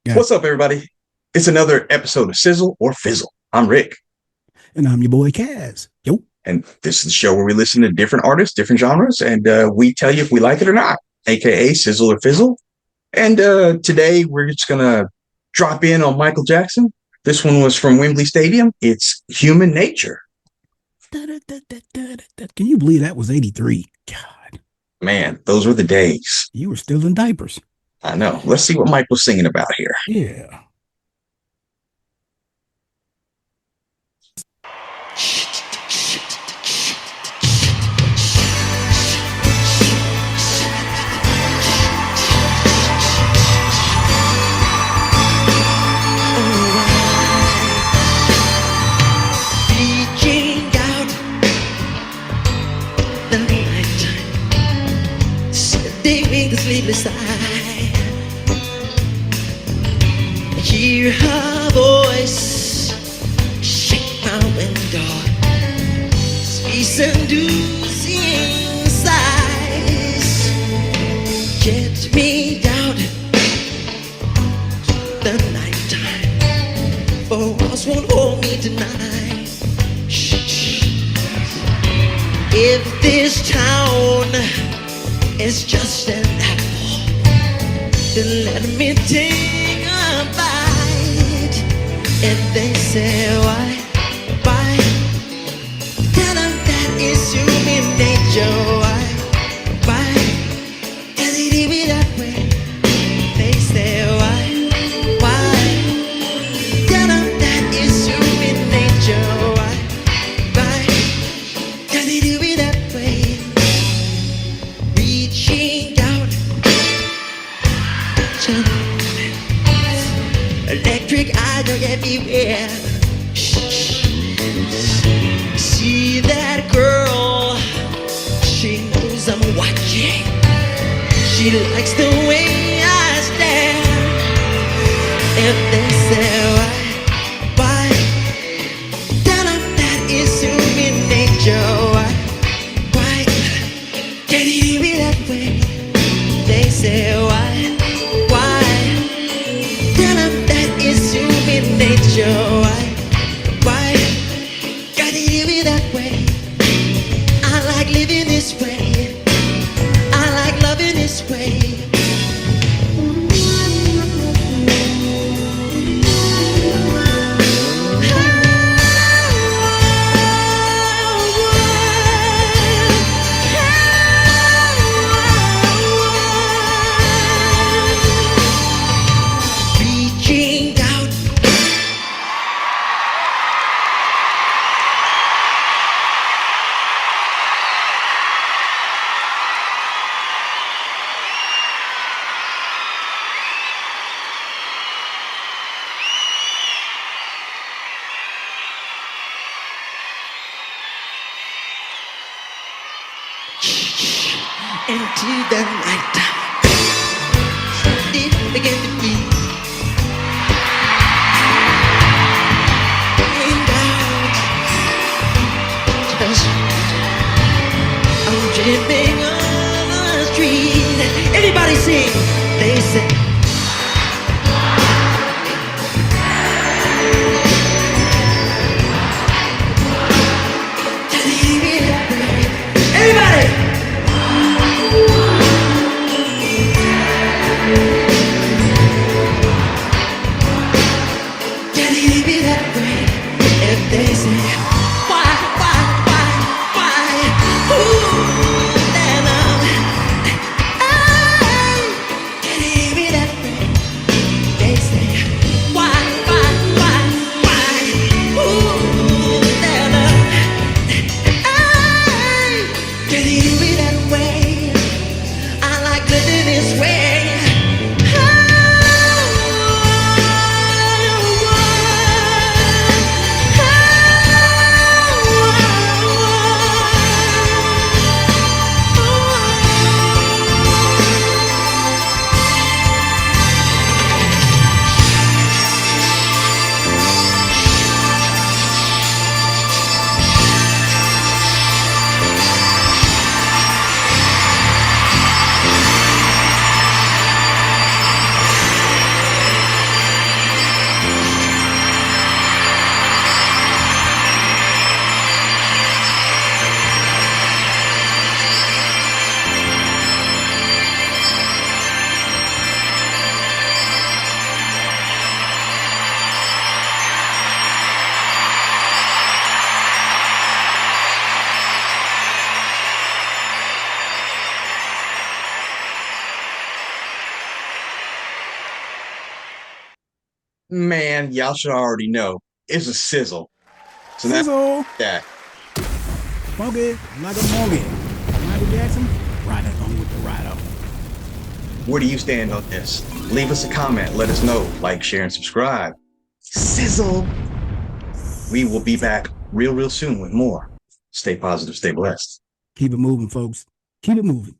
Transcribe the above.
Yeah. What's up, everybody? It's another episode of Sizzle or Fizzle. I'm Rick, And I'm your boy Kaz. Yo. and this is the show where we listen to different artists, different genres, and we tell you if we like it or not, aka Sizzle or Fizzle. And today we're just gonna drop in on Michael Jackson. This one was from Wembley Stadium. It's Human Nature. Can you believe that was 83? God, Man, those were the days. you were still in diapers. I know. Let's see what Mike was singing about here. Yeah. Reaching out the nighttime, sending the sleepless eye. Hear her voice shake my window, sweet seducing sighs. Get me down the nighttime, for walls won't hold me tonight. Shh. If this town is just an apple, then let me take a bite. If they say why, tell them that it's human nature. Why, can it be that way? They say why, tell them that it's human nature. Why, can it be that way? Reaching out, electric eyes are everywhere. See that girl, she knows I'm watching. She likes the way I stare. If they say why, tell them that it's human nature. Why, can it be that way? They say why, tell them that it's human nature. Why, can it be that way? I like living this way. I like loving this way. Reaching out. Into the nighttime, it began to be. And out, just I'm dreaming on the street. Everybody sing. They say. Everybody. Can it be that way? If they say why, ooh, then hey, can it be that Man, y'all should already know. It's a sizzle. So that's Sizzle. that. Smoke it like a monkey. Michael Jackson, right along with the rider. Where do you stand on this? Leave us a comment. Let us know. Like, share, and subscribe. Sizzle. We will be back real soon with more. Stay positive, stay blessed. Keep it moving, folks. Keep it moving.